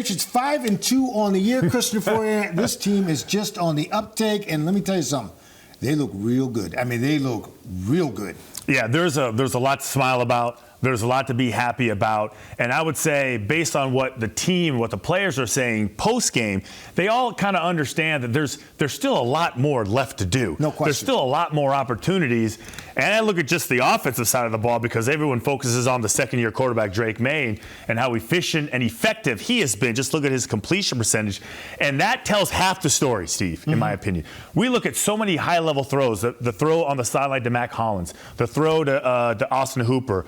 Patriots 5-2 on the year. Christian Fauria, this team is just on the uptake, and let me tell you something. They look real good. I mean, they look real good. Yeah, there's a lot to smile about. There's a lot to be happy about. And I would say, based on what the team, what the players are saying post-game, they all kind of understand that there's still a lot more left to do. No question. There's still a lot more opportunities. And I look at just the offensive side of the ball because everyone focuses on the second-year quarterback, Drake Maye, and how efficient and effective he has been. Just look at his completion percentage. And that tells half the story, Steve, in my opinion. We look at so many high-level throws. The throw on the sideline to Mac Hollins, the throw to Austin Hooper,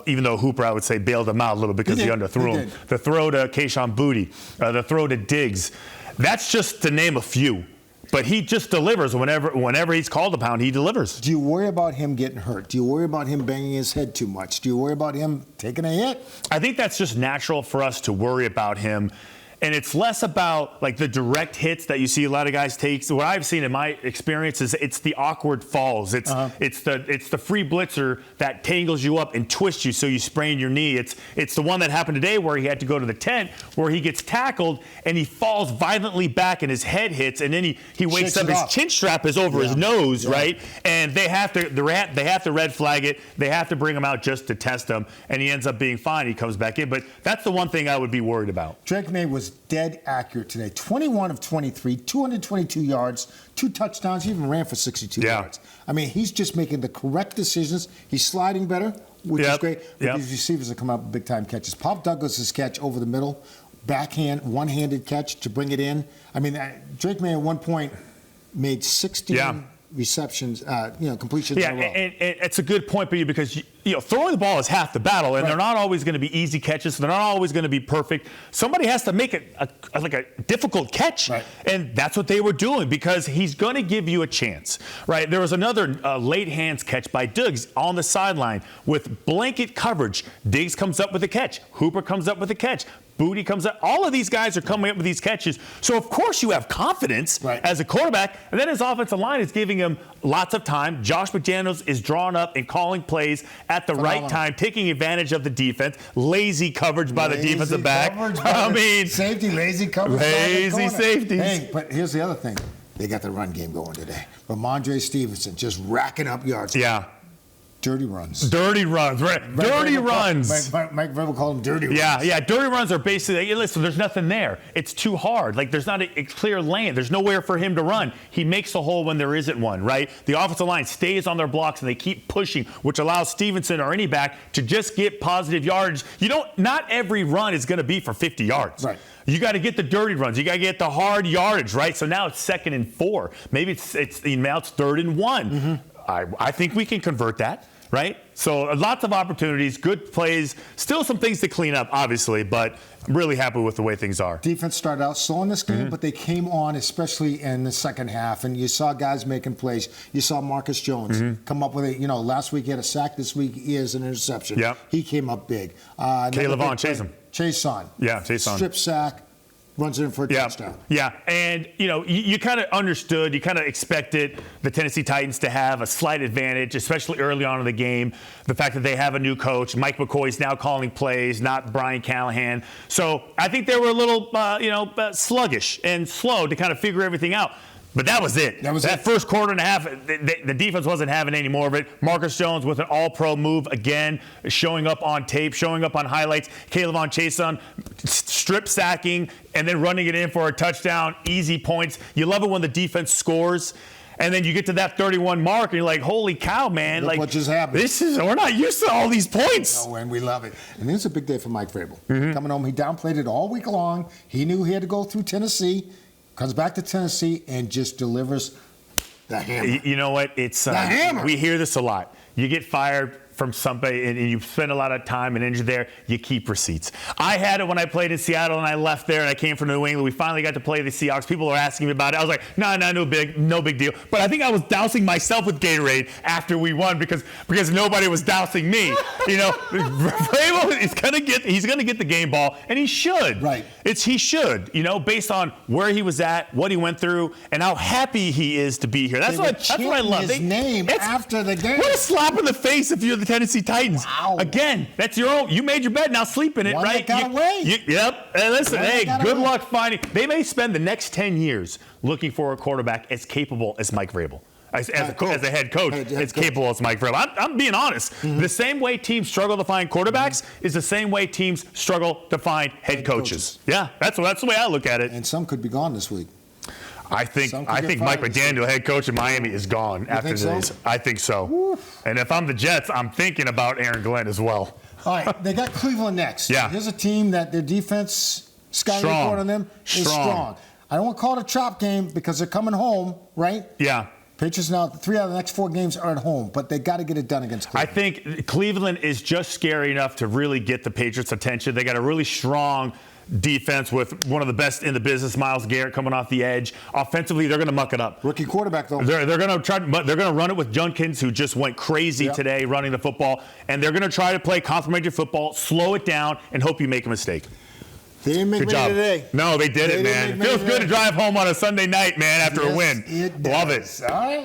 even though Hooper, I would say, bailed him out a little because he underthrew him. The throw to Kayshon Boutte, the throw to Diggs. That's just to name a few. But he just delivers whenever he's called upon, he delivers. Do you worry about him getting hurt? Do you worry about him banging his head too much? Do you worry about him taking a hit? I think that's just natural for us to worry about him. And it's less about like the direct hits that you see a lot of guys take. So what I've seen in my experience is it's the awkward falls. It's the free blitzer that tangles you up and twists you so you sprain your knee. It's the one that happened today where he had to go to the tent where he gets tackled and he falls violently back and his head hits and then he wakes up. His chin strap is over his nose, right? And they have to red flag it. They have to bring him out just to test him, and he ends up being fine. He comes back in, but that's the one thing I would be worried about. Drake Maye was dead accurate today. 21 of 23, 222 yards, 2 touchdowns. He even ran for 62 yards. I mean, he's just making the correct decisions. He's sliding better, which is great. But these receivers are coming up with big-time catches. Pop Douglas's catch over the middle, backhand, one-handed catch to bring it in. I mean, Drake Maye at one point made 16 receptions, completions in a row. And it's a good point for you because throwing the ball is half the battle, and they're not always going to be easy catches. They're not always going to be perfect. Somebody has to make it a difficult catch, and that's what they were doing because he's going to give you a chance, right? There was another late hands catch by Diggs on the sideline with blanket coverage. Diggs comes up with a catch. Hooper comes up with a catch. Boutte comes up. All of these guys are coming up with these catches. So, of course, you have confidence as a quarterback. And then his offensive line is giving him lots of time. Josh McDaniels is drawn up and calling plays at the right time, taking advantage of the defense. Lazy coverage by the defensive back. Safety, lazy coverage. Lazy safeties. Hey, but here's the other thing. They got the run game going today. Rhamondre Stevenson just racking up yards. Yeah. Dirty runs. Dirty runs. Dirty runs. Mike Vrabel called them dirty runs. Yeah. Dirty runs are basically, listen, there's nothing there. It's too hard. Like, there's not a clear lane. There's nowhere for him to run. He makes a hole when there isn't one, right? The offensive line stays on their blocks, and they keep pushing, which allows Stevenson or any back to just get positive yardage. Not every run is going to be for 50 yards. Right. You got to get the dirty runs. You got to get the hard yardage, right? So now it's 2nd and 4. Maybe it's 3rd and 1. I think we can convert that. Right? So lots of opportunities, good plays, still some things to clean up, obviously, but I'm really happy with the way things are. Defense started out slow in this game, but they came on, especially in the second half, and you saw guys making plays. You saw Marcus Jones come up with last week he had a sack, this week he has an interception. Yep. He came up big. Caleb Vaughn, Chason. Yeah, Chason. Strip sack. Runs it in for a touchdown. Yeah, and you kind of understood, you kind of expected the Tennessee Titans to have a slight advantage, especially early on in the game. The fact that they have a new coach, Mike McCoy's now calling plays, not Brian Callahan. So I think they were a little, sluggish and slow to kind of figure everything out. But that was it. That first quarter and a half, the defense wasn't having any more of it. Marcus Jones with an all-pro move again, showing up on tape, showing up on highlights. Caleb Chason strip sacking and then running it in for a touchdown, easy points. You love it when the defense scores. And then you get to that 31 mark, and you're like, holy cow, man. Look what just happened. We're not used to all these points. No, and we love it. And this is a big day for Mike Vrabel. Coming home, he downplayed it all week long. He knew he had to go through Tennessee. Comes back to Tennessee and just delivers the hammer. You know what? It's the hammer. We hear this a lot. You get fired from somebody and you spend a lot of time and energy there, you keep receipts. I had it when I played in Seattle and I left there and I came from New England. We finally got to play the Seahawks. People were asking me about it. I was like, no big deal. But I think I was dousing myself with Gatorade after we won because nobody was dousing me. Vrabel he's gonna get the game ball, and he should. Right. He should, based on where he was at, what he went through, and how happy he is to be here. That's what I love. His name after the game. What a slap in the face if you're the Tennessee Titans. Wow. Again, that's your own. You made your bed. Now sleep in it, One right? that got away. Yep. And listen, One hey, that got good away. luck finding. They may spend the next 10 years looking for a quarterback as capable as Mike Vrabel. As a head coach, as capable as Mike Vrabel. I'm being honest. Mm-hmm. The same way teams struggle to find quarterbacks is the same way teams struggle to find head coaches. Yeah, that's the way I look at it. And some could be gone this week. I think Mike McDaniel, head coach in Miami, is gone after today's. So? I think so. Oof. And if I'm the Jets, I'm thinking about Aaron Glenn as well. All right, they got Cleveland next. Yeah. Here's a team that their defense, scouting report on them, is strong. I don't want to call it a trap game because they're coming home, right? Yeah. Patriots now, 3 out of the next 4 games are at home, but they got to get it done against Cleveland. I think Cleveland is just scary enough to really get the Patriots' attention. They got a really strong defense with one of the best in the business, Myles Garrett, coming off the edge. Offensively, they're going to muck it up. Rookie quarterback, though. They're going to try, but they're going to run it with Junkins, who just went crazy today running the football, and they're going to try to play complementary football, slow it down, and hope you make a mistake. They didn't make many today. No, they did it, man. It feels good to drive home on a Sunday night, man, after a win. It does. Love it. All right.